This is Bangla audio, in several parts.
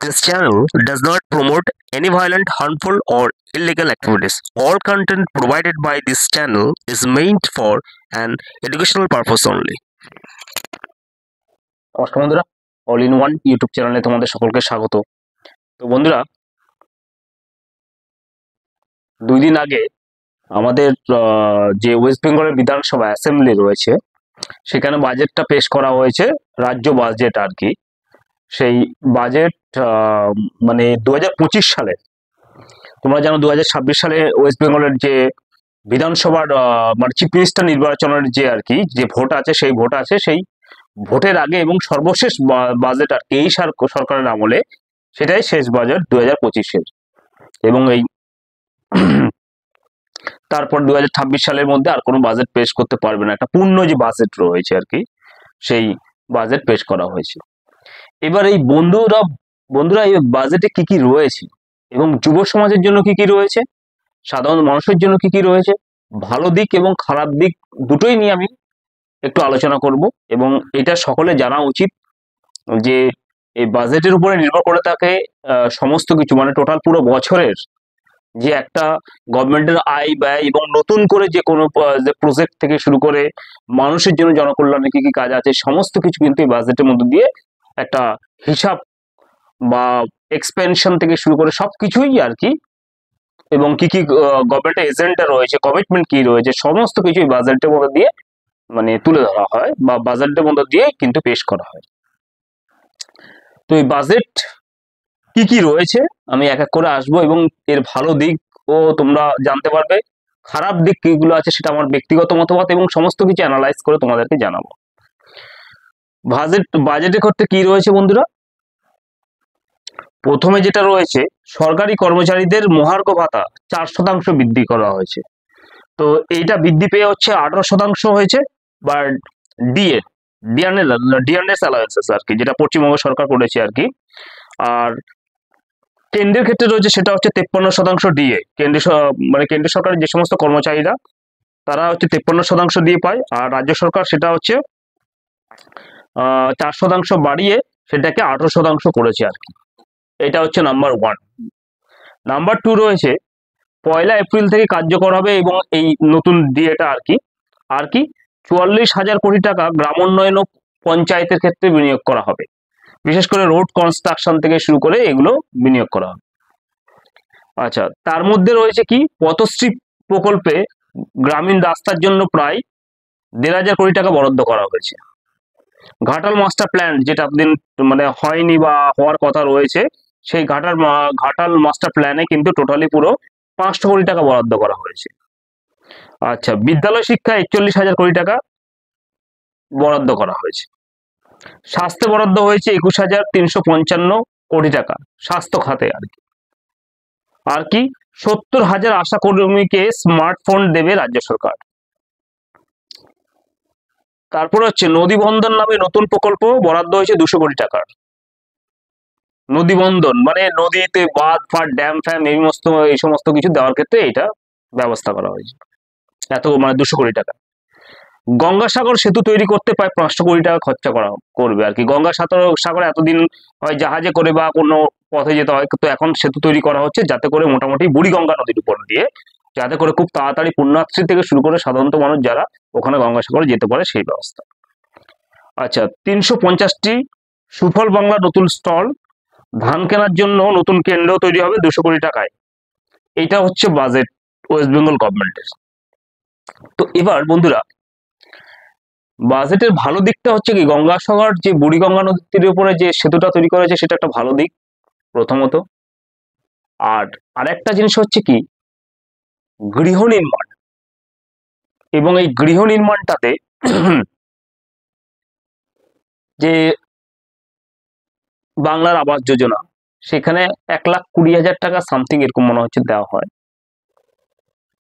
This channel does not promote any violent, harmful, or illegal activities. All content provided by this channel is meant for an educational purpose only. নমস্কার বন্ধুরা, অল ইন ওয়ান ইউটিউব চ্যানেলে তোমাদের সকলকে স্বাগত। তো বন্ধুরা, 2 দিন আগে আমাদের যে ওয়েস্ট বেঙ্গলের বিধানসভা অ্যাসেম্বলি রয়েছে সেখানে বাজেটটা পেশ করা হয়েছে, রাজ্য বাজেট আর কি। সেই বাজেট মানে 2025 সালে, তোমরা জানো 2026 সালে ওয়েস্ট বেঙ্গলের যে বিধানসভার মানে চিফ মিনিস্টার নির্বাচনের যে আর কি যে ভোট আছে, সেই ভোট আছে, সেই ভোটের আগে এবং সর্বশেষ বাজেট আর এই সরকারের আমলে, সেটাই শেষ বাজেট 2025-এর। এবং এই তারপর 2026 সালের মধ্যে আর কোনো বাজেট পেশ করতে পারবে না, একটা পূর্ণ যে বাজেট রয়েছে আর কি, সেই বাজেট পেশ করা হয়েছে। এবার এই বন্ধুরা এই বাজেটে কি কি রয়েছে এবং যুব সমাজের জন্য কি কি রয়েছে, সাধারণ মানুষের জন্য কি কি রয়েছে, ভালো দিক এবং খারাপ দিক দুটোই নিয়ে আমি একটু আলোচনা করব। এবং এটা সকলে জানা উচিত যে এই বাজেটের উপরে নির্ভর করে থাকে সমস্ত কিছু, মানে টোটাল পুরো বছরের যে একটা গভর্নমেন্টের আয় ব্যয় এবং নতুন করে যে কোনো যে প্রজেক্ট থেকে শুরু করে মানুষের জন্য জনকল্যাণে কি কি কাজ আছে, সমস্ত কিছু কিন্তু এই বাজেটের মধ্যে দিয়ে একটা হিসাব বা এক্সপেনশন থেকে শুরু করে সবকিছুই আর কি, এবং কি কি গভর্নমেন্টের এজেন্ডা রয়েছে, কমিটমেন্ট কি রয়েছে, সমস্ত কিছুই বাজেটের মধ্যে দিয়ে মানে তুলে ধরা হয় বা বাজেটের মধ্যে দিয়ে কিন্তু পেশ করা হয়। তো এই বাজেট কি কি রয়েছে আমি এক এক করে আসবো এবং এর ভালো দিক ও তোমরা জানতে পারবে, খারাপ দিক কিগুলো আছে সেটা আমার ব্যক্তিগত মতামত এবং সমস্ত কিছু অ্যানালাইজ করে তোমাদেরকে জানাবো। বাজেটের ক্ষেত্রে কি রয়েছে বন্ধুরা, প্রথমে যেটা রয়েছে, সরকারি কর্মচারীদের মহার্ঘ ভাতা 4% বৃদ্ধি করা হয়েছে। তো এইটা বৃদ্ধি পেয়ে হচ্ছে 18% হয়েছে, বা ডিএনএস অ্যালাউন্সেস আর কি, যেটা পশ্চিমবঙ্গ সরকার করেছে আর কি। আর কেন্দ্রের ক্ষেত্রে রয়েছে সেটা হচ্ছে 53% ডিএ, মানে কেন্দ্রীয় সরকারের যে সমস্ত কর্মচারীরা তারা হচ্ছে 53% দিয়ে পায়, আর রাজ্য সরকার সেটা হচ্ছে 4% বাড়িয়ে সেটাকে 18% করেছে আর কি। এটা হচ্ছে নাম্বার 1। নাম্বার 2 রয়েছে, 1 এপ্রিল থেকে কার্যকর হবে এবং এই নতুন ডিএটা আর কি 44,000 কোটি টাকা গ্রামোন্নয়ন ও পঞ্চায়েতের ক্ষেত্রে বিনিয়োগ করা হবে। বিশেষ করে রোড কনস্ট্রাকশন থেকে শুরু করে এগুলো বিনিয়োগ করা হবে। আচ্ছা, তার মধ্যে রয়েছে কি, পথশ্রী প্রকল্পে গ্রামীণ রাস্তার জন্য প্রায় 1,500 কোটি টাকা বরাদ্দ করা হয়েছে। ঘাটাল মাস্টার প্ল্যান, যেটা এতদিন মানে হয়নি বা হওয়ার কথা রয়েছে, সেই ঘাটাল মাস্টার প্ল্যানে কিন্তু টোটালি পুরো 500 কোটি টাকা বরাদ্দ করা হয়েছে। আচ্ছা, বিদ্যালয় শিক্ষা 41,000 কোটি টাকা বরাদ্দ করা হয়েছে। স্বাস্থ্যে বরাদ্দ হয়েছে 21,355 কোটি টাকা স্বাস্থ্য খাতে আর কি 70,000 আশা কর্মীকে স্মার্টফোন দেবে রাজ্য সরকার। তারপর হচ্ছে নদী বন্দর নামে নতুন প্রকল্প বরাদ্দ হয়েছে 200 কোটি টাকার। নদী বন্দর মানে নদীতে বাঁধ ফাট ড্যাম ফ্যাম এই সমস্ত কিছু দেওয়ার ক্ষেত্রে এটা ব্যবস্থা করা হয়েছে, এত মানে 200 কোটি টাকা। গঙ্গাসাগর সেতু তৈরি করতে প্রায় 500 কোটি টাকা খরচা করবে আর কি। গঙ্গাসাগর এতদিন হয় জাহাজে করে বা কোনো পথে যেতে হয়, কিন্তু এখন সেতু তৈরি করা হচ্ছে যাতে করে মোটামুটি বুড়িগঙ্গা নদীর উপর দিয়ে, যাতে করে খুব তাড়াতাড়ি পুণ্যার্থী থেকে শুরু করে সাধারণত মানুষ যারা ওখানে গঙ্গাসাগরে যেতে পারে সেই ব্যবস্থা। আচ্ছা, 350টি সুফল বাংলা নতুন স্টল, ধান কেনার জন্য নতুন কেন্দ্র তৈরি হবে 200 কোটি টাকায়। এইটা হচ্ছে বাজেট ওয়েস্ট বেঙ্গল গভর্নমেন্টের। তো এবার বন্ধুরা, বাজেটের ভালো দিকটা হচ্ছে কি, গঙ্গাসাগর যে বুড়িগঙ্গা নদীর উপরে যে সেতুটা তৈরি করেছে সেটা একটা ভালো দিক প্রথমত। আর আরেকটা জিনিস হচ্ছে কি, গৃহ নির্মাণ, এবং এই গৃহ নির্মাণটাতে যে বাংলার আবাস যোজনা, সেখানে 1,20,000 টাকা সামথিং এরকম মনে হচ্ছে দেওয়া হয়।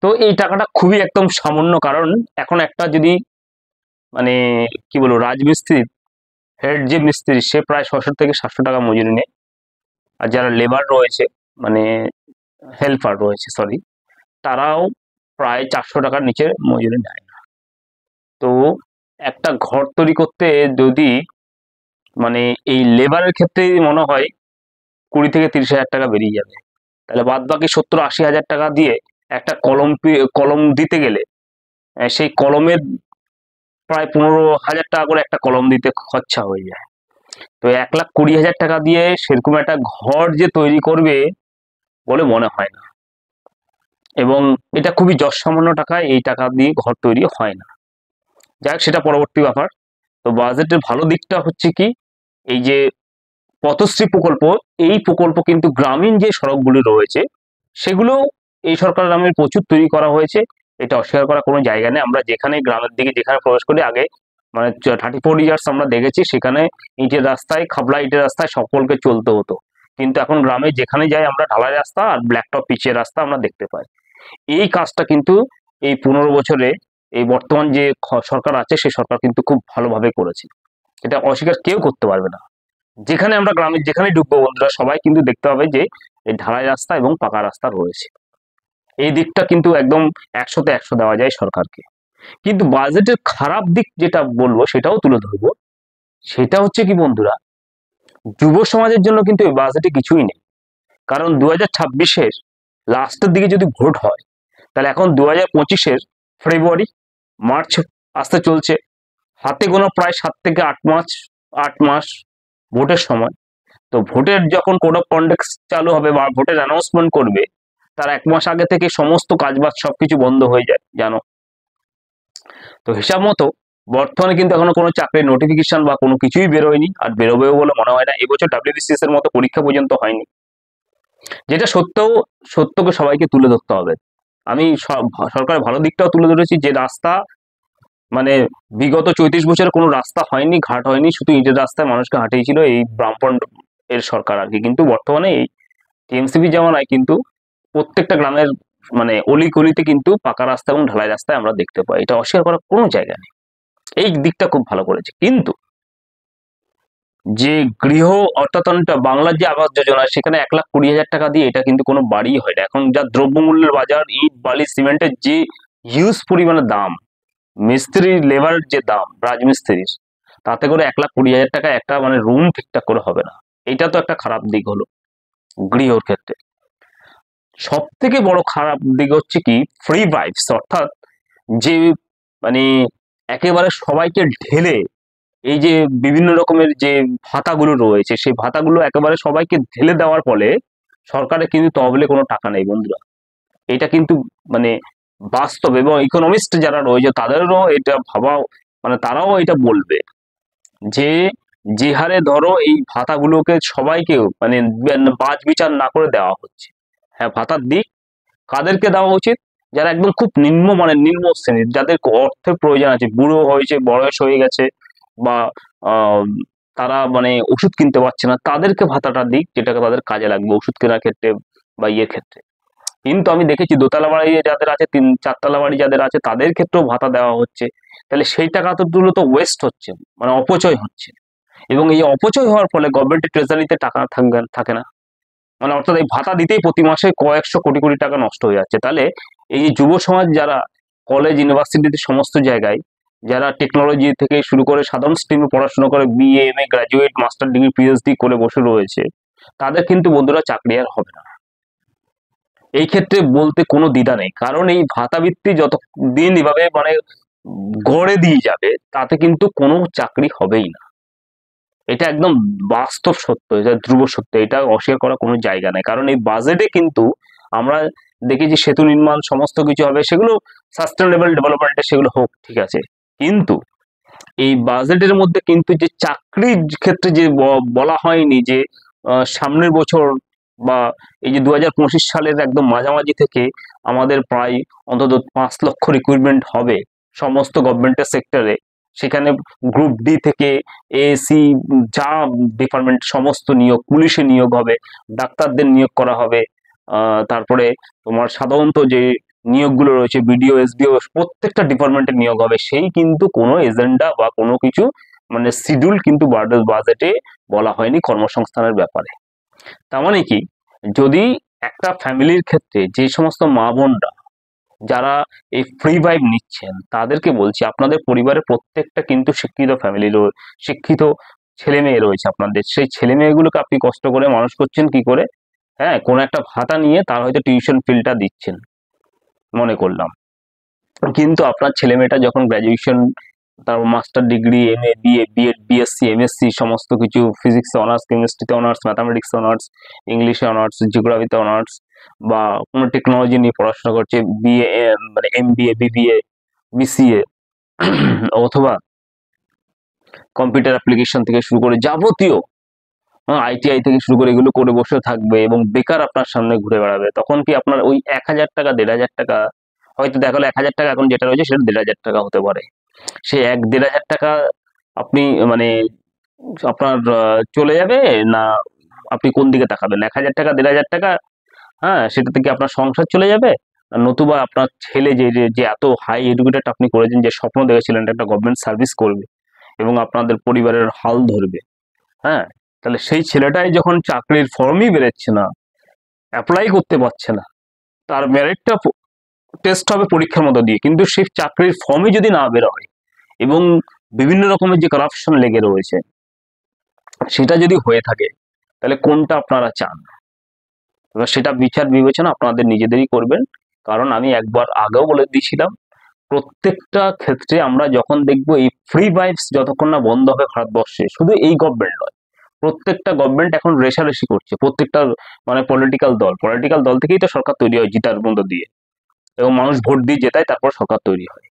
তো এই টাকাটা খুবই একদম সামান্য, কারণ এখন একটা যদি মানে কি বলবো, রাজমিস্ত্রির হেড যে মিস্ত্রি সে প্রায় 600 থেকে 700 টাকা মজুরি নেয়, আর যারা লেবার রয়েছে মানে হেল্পার রয়েছে সরি, তারাও প্রায় 400 টাকার নিচে মজুরি নেয় না। তো একটা ঘর তৈরি করতে যদি মানে এই লেবারের ক্ষেত্রে মনে হয় 20 থেকে 30,000 টাকা বেরিয়ে যাবে। তাহলে বাদ বাকি 70-80 হাজার টাকা দিয়ে একটা কলম দিতে গেলে সেই কলমের প্রায় 15,000 টাকা করে একটা কলম দিতে খরচা হয়ে যায়। তো 1,20,000 টাকা দিয়ে সেরকম একটা ঘর যে তৈরি করবে বলে মনে হয় না, এবং এটা খুবই যৎসামান্য টাকায় এই টাকা দিয়ে ঘর তৈরি হয় না। যাই হোক, সেটা পরবর্তী ব্যাপার। তো বাজেটের ভালো দিকটা হচ্ছে কি, এই যে পথশ্রী প্রকল্প, এই প্রকল্প কিন্তু গ্রামীণ যে সড়কগুলি রয়েছে সেগুলো এই সরকারের নামে প্রচুর তৈরি করা হয়েছে, এটা অস্বীকার করার কোনো জায়গা নেই। আমরা যেখানে গ্রামের দিকে যেখানে প্রবেশ করি আগে, মানে 34 ইয়ার্স আমরা দেখেছি, সেখানে ইটের রাস্তায়, খাবলা ইটের রাস্তায় সকলকে চলতে হতো, কিন্তু এখন গ্রামে যেখানে যাই আমরা ঢালাই রাস্তা আর ব্ল্যাকটপ পিচের রাস্তা আমরা দেখতে পাই। এই কাজটা কিন্তু এই 15 বছরে এই বর্তমান যে সরকার আছে সেই সরকার কিন্তু খুব ভালোভাবে করেছে, এটা অস্বীকার কেউ করতে পারবে না। যেখানে আমরা গ্রামে যেখানে ঢুকবো বন্ধুরা, সবাই কিন্তু দেখতে হবে যে এই ঢালাই রাস্তা এবং পাকা রাস্তা রয়েছে। এই দিকটা কিন্তু একদম 100-তে 100 দেওয়া যায় সরকারকে। কিন্তু বাজেটের খারাপ দিক যেটা বলবো সেটাও তুলে ধরবো। সেটা হচ্ছে কি বন্ধুরা, যুব সমাজের জন্য কিন্তু এই বাজেটে কিছুই নেই। কারণ 2026-এর লাস্টের দিকে যদি ভোট হয়, তাহলে এখন 2025-এর ফেব্রুয়ারি মার্চ আসতে চলছে, হাতে গোনা প্রায় 7 থেকে 8 মাস ভোটের সময়। তো ভোটের যখন কোড অফ কন্ডাক্ট চালু হবে বা ভোটের অ্যানাউন্সমেন্ট করবে, তার 1 মাস আগে থেকে সমস্ত কাজবাজ সবকিছু বন্ধ হয়ে যায় জানো। তো হিসাব মতো বর্তমানে কিন্তু এখনো কোনো চাকরির নোটিফিকেশন বা কোনো কিছুই বেরোয়নি, আর বেরোবেও বলে মনে হয় না। এবছর WBCS এর মতো পরীক্ষা পর্যন্ত হয়নি, যেটা সত্যকে সবাইকে তুলে ধরতে হবে। আমি সরকারের ভালো দিকটাও তুলে ধরেছি, যে রাস্তা, মানে বিগত 34 বছরে কোনো রাস্তা হয়নি, ঘাট হয়নি, শুধু ইটের রাস্তায় মানুষকে হাঁটিয়েছিল এই বামফ্রন্ট এর সরকার আর কি। কিন্তু বর্তমানে এই টিএমসিপি জামানায় কিন্তু প্রত্যেকটা গ্রামের মানে অলিগলিতে কিন্তু পাকা রাস্তা এবং ঢালাই রাস্তায় আমরা দেখতে পাই, এটা অস্বীকার করার কোনো জায়গা নেই। এই দিকটা খুব ভালো করেছে। কিন্তু যে গৃহ অর্থাৎ বাংলার যে আবাস যোজনা, সেখানে 1,20,000 টাকা দিয়ে এটা কিন্তু কোনো বাড়ি হয় না। এখন যা দ্রব্যমূল্যের বাজার, ইট বালি সিমেন্টের যে হিউজ পরিমাণে দাম, মিস্ত্রি লেবারের যে দাম রাজমিস্ত্রির, তাতে করে 1,20,000 টাকা একটা মানে রুম ঠিকঠাক করে হবে না। এটা তো একটা খারাপ দিক হলো গৃহর ক্ষেত্রে। সব থেকে বড় খারাপ দিক হচ্ছে কি, ফ্রি ভাইবস, অর্থাৎ যে মানে একেবারে সবাইকে ঢেলে এই যে বিভিন্ন রকমের যে ভাতাগুলো রয়েছে, সেই ভাতাগুলো একেবারে সবাইকে ঢেলে দেওয়ার ফলে সরকারের কিন্তু তহবিলে কোনো টাকা নেই বন্ধুরা। এটা কিন্তু মানে বাস্তব, এবং ইকোনমিস্ট যারা রয়েছে তাদেরও এটা ভাবা, মানে তারাও এটা বলবে যে যে হারে ধরো এই ভাতাগুলোকে সবাইকে মানে বাজ বিচার না করে দেওয়া হচ্ছে। হ্যাঁ, ভাতার দিক কাদেরকে দেওয়া উচিত, যারা একদম খুব নিম্ন শ্রেণীর, যাদের অর্থের প্রয়োজন আছে, বুড়ো হয়েছে, বয়স হয়ে গেছে, বা আহ, তারা মানে ওষুধ কিনতে পারছে না, তাদেরকে ভাতাটা দিক, যেটাকে তাদের কাজে লাগবে ওষুধ কেনার ক্ষেত্রে বা ইয়ের ক্ষেত্রে। কিন্তু আমি দেখেছি দোতলা বাড়ি যাদের আছে, 3-4 তলা বাড়ি যাদের আছে, তাদের ক্ষেত্রেও ভাতা দেওয়া হচ্ছে। তাহলে সেই টাকাগুলো তো ওয়েস্ট হচ্ছে, মানে অপচয় হচ্ছে, এবং এই অপচয় হওয়ার ফলে গভর্নমেন্টের ট্রেজারিতে টাকা থাকে না। মানে অর্থাৎ এই ভাতা দিতেই প্রতি মাসে কয়েকশো কোটি কোটি টাকা নষ্ট হয়ে যাচ্ছে। তাহলে এই যে যুব সমাজ যারা কলেজ ইউনিভার্সিটিতে সমস্ত জায়গায়, যারা টেকনোলজি থেকে শুরু করে সাধারণ স্ট্রিমে পড়াশোনা করে, BA MA graduate master degree PhD করে বসে রয়েছে, তাদের কিন্তু বন্ধুরা চাকরি আর হবে না। এই ক্ষেত্রে বলতে কোনো দ্বিধা নেই, কারণ এই ভাতা ভিত্তি যত দিন এভাবে মানে গড়ে দিয়ে যাবে, তাতে কিন্তু কোনো চাকরি হবেই না। এটা একদম বাস্তব সত্য, এটা ধ্রুব সত্য, এটা অস্বীকার করার কোনো জায়গা নেই। কারণ এই বাজেটে কিন্তু আমরা দেখেছি সেতু নির্মাণ সমস্ত কিছু হবে, সেগুলো সাস্টেনেবল ডেভেলপমেন্টে সেগুলো হোক, ঠিক আছে, কিন্তু এই বাজেটের মধ্যে কিন্তু যে চাকরির ক্ষেত্রে যে বলা হয়নি যে সামনের বছর বা এই যে 2025 সালের একদম মাঝামাঝি থেকে আমাদের প্রায় অন্তত 5 লক্ষ রিক্রুটমেন্ট হবে সমস্ত গভর্নমেন্টের সেক্টরে। সেখানে গ্রুপ ডি থেকে এসি যা ডিপার্টমেন্ট সমস্ত নিয়োগ, পুলিশে নিয়োগ হবে, ডাক্তারদের নিয়োগ করা হবে, তারপরে তোমার সাধারণত যে নিয়োগগুলো রয়েছে বিডিও এসডিও প্রত্যেকটা ডিপার্টমেন্টে নিয়োগ হবে। সেই কিন্তু কোনো এজেন্ডা বা কোনো কিছু মানে শিডিউল কিন্তু বাজেটে বলা হয়নি কর্মসংস্থানের ব্যাপারে। তার মানে কি, যদি একটা ফ্যামিলির ক্ষেত্রে যে সমস্ত মা বোনরা যারা এই ফ্রি ভাইব নিচ্ছেন, তাদেরকে বলছি আপনাদের পরিবারের প্রত্যেকটা কিন্তু শিক্ষিত ফ্যামিলির, শিক্ষিত ছেলে মেয়ে রয়েছে আপনাদের, সেই ছেলে মেয়েগুলোকে আপনি কষ্ট করে মানুষ করছেন কি করে? হ্যাঁ, কোনো একটা ভাতা নিয়ে তার হয়তো টিউশন ফিটা দিচ্ছেন মনে করলাম, কিন্তু আপনার ছেলে মেয়েটা যখন গ্র্যাজুয়েশন, তার master degree, MA, BA, BEd, BSc, MSc সমস্ত কিছু, ফিজিক্সে অনার্স, কেমিস্ট্রিতে অনার্স, ম্যাথামেটিক্সে অনার্স, ইংলিশে অনার্স, জিওগ্রাফিতে অনার্স, বা কোনো টেকনোলজি নিয়ে পড়াশোনা করছে, বিএ, মানে এমবিএ, বিবিএ, বিসিএ, অথবা কম্পিউটার অ্যাপ্লিকেশন থেকে শুরু করে যাবতীয় আইটিআই থেকে শুরু করে এগুলো করে বসে থাকবে এবং বেকার আপনার সামনে ঘুরে বেড়াবে, তখন কি আপনার ওই 1,000 টাকা, 1,500 টাকা, হয়তো দেখা গেলো 1,000 টাকা এখন যেটা রয়েছে সেটা 1,500 টাকা হতে পারে, সেই 1,500 টাকা আপনি মানে আপনার চলে যাবে না, আপনি কোন দিকে তাকাবেন? 1,000 টাকা, 1,500 টাকা, হ্যাঁ, সেটা থেকে আপনার সংসার চলে যাবে, নতুবা আপনার ছেলে যে যে যে এত হাই এডুকেটেড আপনি করেছেন, যে স্বপ্ন দেখেছিলেন একটা গভর্নমেন্ট সার্ভিস করবে এবং আপনাদের পরিবারের হাল ধরবে, হ্যাঁ, তাহলে সেই ছেলেটাই যখন চাকরির ফর্মই বেরোচ্ছে না, অ্যাপ্লাই করতে পারছে না, তার মেরিটটা টেস্ট হবে পরীক্ষার মতো দিয়ে, কিন্তু সেই চাকরির ফর্মই যদি না বেরোয় এবং বিভিন্ন রকমের যে কারাপশন লেগে রয়েছে সেটা যদি হয়ে থাকে, তাহলে কোনটা আপনারা চান? এবার সেটা বিচার বিবেচনা আপনাদের নিজেদেরই করবেন, কারণ আমি একবার আগেও বলে দিয়েছিলাম, প্রত্যেকটা ক্ষেত্রে আমরা যখন দেখবো এই ফ্রি ভাইবস যতক্ষণ না বন্ধ হবে ভারতবর্ষে, শুধু এই গভর্নমেন্ট নয়, প্রত্যেকটা গভর্নমেন্ট এখন রেষারেষি করছে, প্রত্যেকটা মানে পলিটিক্যাল দল থেকেই তো সরকার তৈরি হয় জিতার মধ্য দিয়ে, এবং মানুষ ভোট দিয়ে জেতায়, তারপর সরকার তৈরি হয়।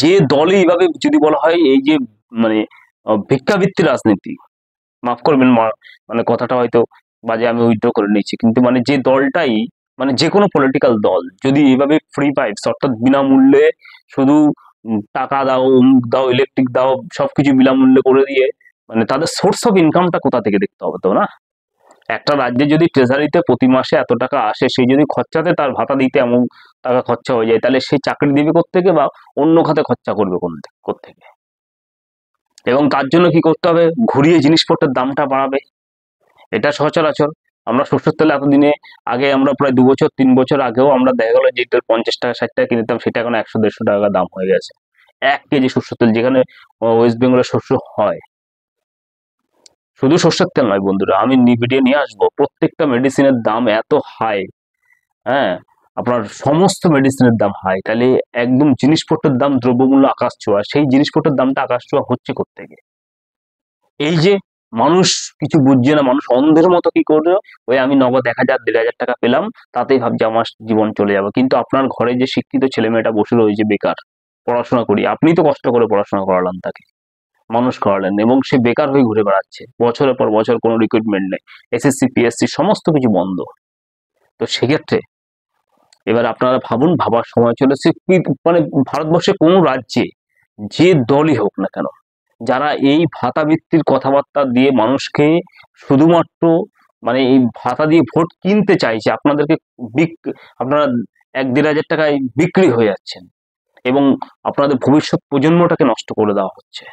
যে দলই এইভাবে যদি বলা হয় এই যে মানে ভিক্ষাবৃত্তি রাজনীতি, মাফ করবেন মানে কথাটা হয়তো বাজে, আমি উইথড্র করে নিচ্ছি, কিন্তু মানে যে দলটাই, মানে যে কোনো পলিটিক্যাল দল যদি এইভাবে ফ্রি পাইপস অর্থাৎ বিনামূল্যে শুধু টাকা দাও, অমুক দাও, ইলেকট্রিক দাও, সবকিছু বিনামূল্যে করে দিয়ে, মানে তাদের সোর্স অফ ইনকামটা কোথা থেকে দেখতে হবে তো না? একটা রাজ্যে যদি ট্রেজারিতে প্রতি মাসে এত টাকা আসে, সেই যদি খরচাতে তার ভাতা দিতে এমন টাকা খরচা হয়ে যায়, তাহলে সেই চাকরি দিবে কোত্থেকে, বা অন্য খাতে খরচা করবে কোত্থেকে? এবং তার জন্য কি করতে হবে? ঘুরিয়ে জিনিসপত্রের দামটা বাড়াবে। এটা সচরাচর আমরা সরষের তেল এতদিনে, আগে আমরা প্রায় 2 বছর 3 বছর আগেও আমরা দেখা গেল যে 50 টাকা 60 টাকা কিনতাম, সেটা এখন 100-150 টাকা দাম হয়ে গেছে 1 কেজি সরষের তেল, যেখানে ওয়েস্ট বেঙ্গলের শস্য হয়। শুধু সরষের তেল নয় বন্ধুরা, আমি ভিডিও নিয়ে আসবো, প্রত্যেকটা মেডিসিনের দাম এত হাই, হ্যাঁ, আপনার সমস্ত মেডিসিনের দাম হাই, তাহলে একদম জিনিসপত্রের দাম, দ্রব্যমূল্য আকাশ ছোঁয়া, সেই জিনিসপত্রের দামটা আকাশ ছোঁয়া হচ্ছে কোত্থেকে? এই যে মানুষ কিছু বুঝছে না, মানুষ অন্ধের মতো কি করবে, ওই আমি নগদ 1,000 1,500 টাকা পেলাম, তাতেই ভাবছে আমার জীবন চলে যাবে, কিন্তু আপনার ঘরে যে শিক্ষিত ছেলে মেয়েটা বসে রয়েছে বেকার, পড়াশোনা করি, আপনি তো কষ্ট করে পড়াশোনা করালেন, তাকে মানুষ করালেন, এবং সে বেকার হয়ে ঘুরে বেড়াচ্ছে বছরের পর বছর, কোনো রিক্রুটমেন্ট নেই, এসএসসি পিএসসি সমস্ত কিছু বন্ধ। তো সেক্ষেত্রে এবার আপনারা ভাবুন, ভাবার সময় চলেছে, মানে ভারতবর্ষে কোনো রাজ্যে যে দলই হোক না কেন, যারা এই ভাতা ভিত্তির কথাবার্তা দিয়ে মানুষকে শুধুমাত্র মানে এই ভাতা দিয়ে ভোট কিনতে চাইছে, আপনাদেরকে আপনারা 1-1,500 টাকায় বিক্রি হয়ে যাচ্ছেন, এবং আপনাদের ভবিষ্যৎ প্রজন্মটাকে নষ্ট করে দেওয়া হচ্ছে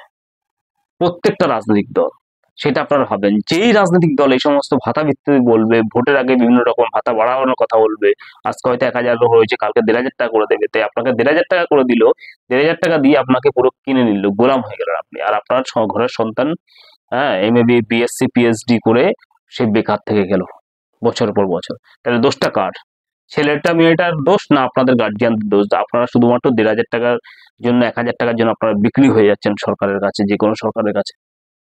প্রত্যেকটা রাজনৈতিক দল। সেটা আপনারা ভাবেন, যেই রাজনৈতিক দল এই সমস্ত ভাতা ভিত্তিক বলবে, ভোটের আগে বিভিন্ন রকম ভাতা বাড়ানোর কথা বলবে, আজকে হয়তো 1,000 হয়েছে, কালকে 1,500 টাকা করে দেবে, তাই আপনাকে 1,500 টাকা করে দিল, 1,500 টাকা দিয়ে আপনাকে পুরো কিনে নিল, গোলাম হয়ে গেলেন আপনি, আর আপনার ঘরের সন্তান, হ্যাঁ, এমএ, বিএসসি, পিএইচডি করে সে বেকার থেকে গেল বছর পর বছর। তাহলে দোষটা কার? ছেলেটা মেয়েটার দোষ, না আপনাদের গার্জিয়ানদের দোষ? আপনারা শুধুমাত্র 1,500 টাকার জন্য, 1,000 টাকার জন্য আপনারা বিক্রি হয়ে যাচ্ছেন সরকারের কাছে, যে কোনো সরকারের কাছে।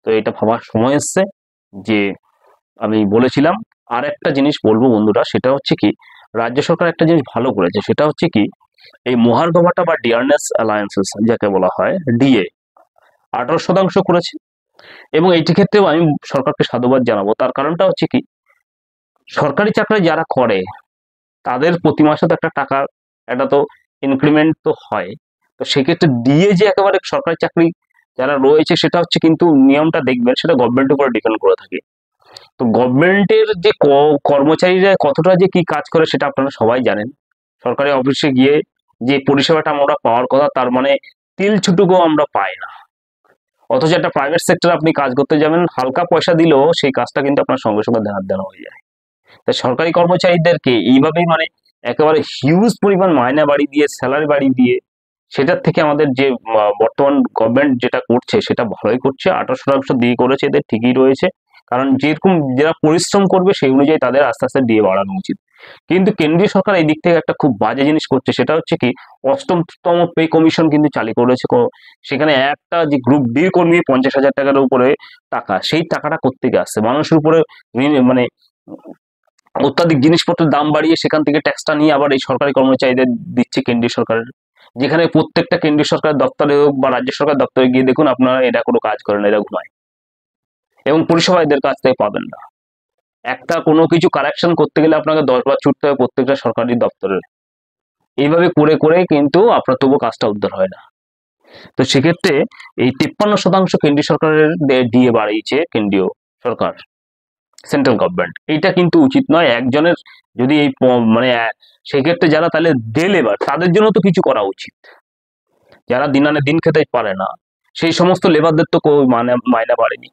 তো এটা ভাবার সময় এসছে যে, আমি বলেছিলাম। আর একটা জিনিস বলবো বন্ধুরা, সেটা হচ্ছে কি, রাজ্য সরকার একটা জিনিস ভালো করেছে, সেটা হচ্ছে কি, এই মহার্ঘভাটা বা ডিয়ারনেস অ্যালায়েন্সেস যাকে বলা হয়, ডিএ 18% করেছে, এবং এইটি ক্ষেত্রেও আমি সরকারকে সাধুবাদ জানাবো। তার কারণটা হচ্ছে কি, সরকারি চাকরি যারা করে তাদের প্রতি মাসে তো একটা টাকা, একটা তো ইনক্রিমেন্ট তো হয়, তো সেক্ষেত্রে ডিএ যে একেবারে সরকারি চাকরি যারা রয়েছে, সেটা হচ্ছে কিন্তু নিয়মটা দেখবেন, সেটা গভর্নমেন্টের উপর ডিপেন্ড করে থাকে। তো গভর্নমেন্টের যে কর্মচারীরা কতটা যে কি কাজ করে সেটা আপনারা সবাই জানেন। সরকারি অফিসে গিয়ে যে পরিষেবাটা আমরা পাওয়ার কথা, তার মানে তিল ছুটুকু আমরা পাই না। অথচ একটা প্রাইভেট সেক্টরে আপনি কাজ করতে যাবেন, হালকা পয়সা দিলেও সেই কাজটা কিন্তু আপনার সঙ্গে সঙ্গে দেনা হয়ে যায়। তাই সরকারি কর্মচারীদেরকে এইভাবেই মানে একেবারে হিউজ পরিমাণ মাইনা বাড়ি দিয়ে, স্যালারি বাড়ি দিয়ে, সেটার থেকে আমাদের যে বর্তমান গভর্নমেন্ট যেটা করছে সেটা ভালোই করছে, 18% দিয়ে করেছে, এদের ঠিকই রয়েছে। কারণ যেরকম যারা পরিশ্রম করবে সেই অনুযায়ী তাদের আস্তে আস্তে দিয়ে বাড়ানো উচিত। কিন্তু কেন্দ্রীয় সরকার এই দিক থেকে একটা খুব বাজে জিনিস করছে, সেটা হচ্ছে কি, 8তম পে কমিশন কিন্তু চালু করেছে। সেখানে একটা যে গ্রুপ ডি কর্মী 50,000 টাকার উপরে টাকা, সেই টাকাটা কোত্থেকে আসছে? মানুষের উপরে মানে অত্যাধিক জিনিসপত্রের দাম বাড়িয়ে সেখান থেকে ট্যাক্সটা নিয়ে আবার এই সরকারি কর্মচারীদের দিচ্ছে কেন্দ্রীয় সরকারের, যেখানে প্রত্যেকটা কেন্দ্রীয় সরকারের দপ্তরে হোক বা রাজ্য সরকার দপ্তরে গিয়ে দেখুন, আপনারা এটা কোনো কাজ করেন, এরা ঘুমায়, এবং পরিষেবা এদের কাছ থেকে পাবেন না। একটা কোনো কিছু কারেকশন করতে গেলে আপনাকে 10 বার ছুটতে হবে প্রত্যেকটা সরকারি দপ্তরে। এইভাবে করে করে কিন্তু আপনার তবু কাজটা উদ্ধার হয় না। তো সেক্ষেত্রে এই 53% কেন্দ্রীয় সরকারের দিয়ে বাড়িয়েছে কেন্দ্রীয় সরকার, সেন্ট্রাল গভর্নমেন্ট। এইটা কিন্তু উচিত নয় একজনের। যদি এই মানে সেক্ষেত্রে যারা তাহলে ডে লেবার, তাদের জন্য তো কিছু করা উচিত। যারা দিন আনে দিন খেতে পারে না, সেই সমস্ত লেবারদের তো মাইনা বাড়েনি।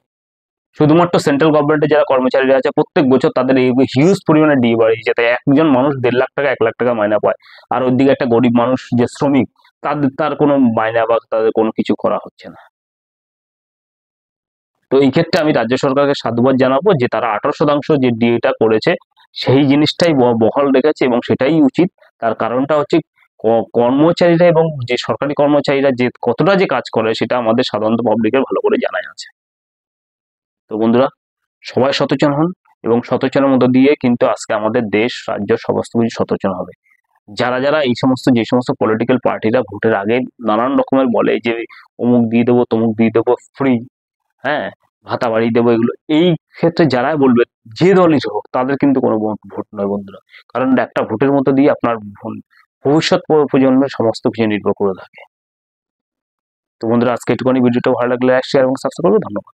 শুধুমাত্র সেন্ট্রাল গভর্নমেন্টের যারা কর্মচারীরা আছে প্রত্যেক বছর তাদের এই হিউজ পরিমাণে ডিএ বাড়িয়েছে, তাই একজন মানুষ 1.5 লাখ টাকা 1 লাখ টাকা মাইনা পায়, আর ওইদিকে একটা গরিব মানুষ যে শ্রমিক, তার কোনো মাইনা বা তাদের কোনো কিছু করা হচ্ছে না। তো এই ক্ষেত্রে আমি রাজ্য সরকারকে সাধুবাদ জানাবো যে তারা 18% যে ডিএটা করেছে সেই জিনিসটাই বহাল রেখেছে, এবং সেটাই উচিত। তার কারণটা হচ্ছে কর্মচারীরা এবং যে সরকারি কর্মচারীরা যে কতটা যে কাজ করে সেটা আমাদের সাধারণত পাবলিকের ভালো করে জানাই আছে। তো বন্ধুরা, সবাই সচেতন হন, এবং সচেতনের মধ্য দিয়ে কিন্তু আজকে আমাদের দেশ, রাজ্য সমস্ত কিছু সচেতন হবে। যারা যারা এই সমস্ত যে সমস্ত পলিটিক্যাল পার্টিরা ভোটের আগে নানান রকমের বলে যে অমুক দিয়ে দেবো, তমুক দিয়ে দেবো, ফ্রি, হ্যাঁ, ভাতা বাড়িয়ে দেবো, এগুলো এই ক্ষেত্রে যারা বলবে, যে দলই হোক, তাদের কিন্তু কোনো ভোট নয় বন্ধুরা। কারণ একটা ভোটের মধ্যে দিয়ে আপনার ভবিষ্যৎ প্রজন্মের সমস্ত কিছু নির্ভর করে থাকে। তো বন্ধুরা, আজকে একটুখানি ভিডিওটা ভালো লাগলে শেয়ার এবং সাবস্ক্রাইব করবে। ধন্যবাদ।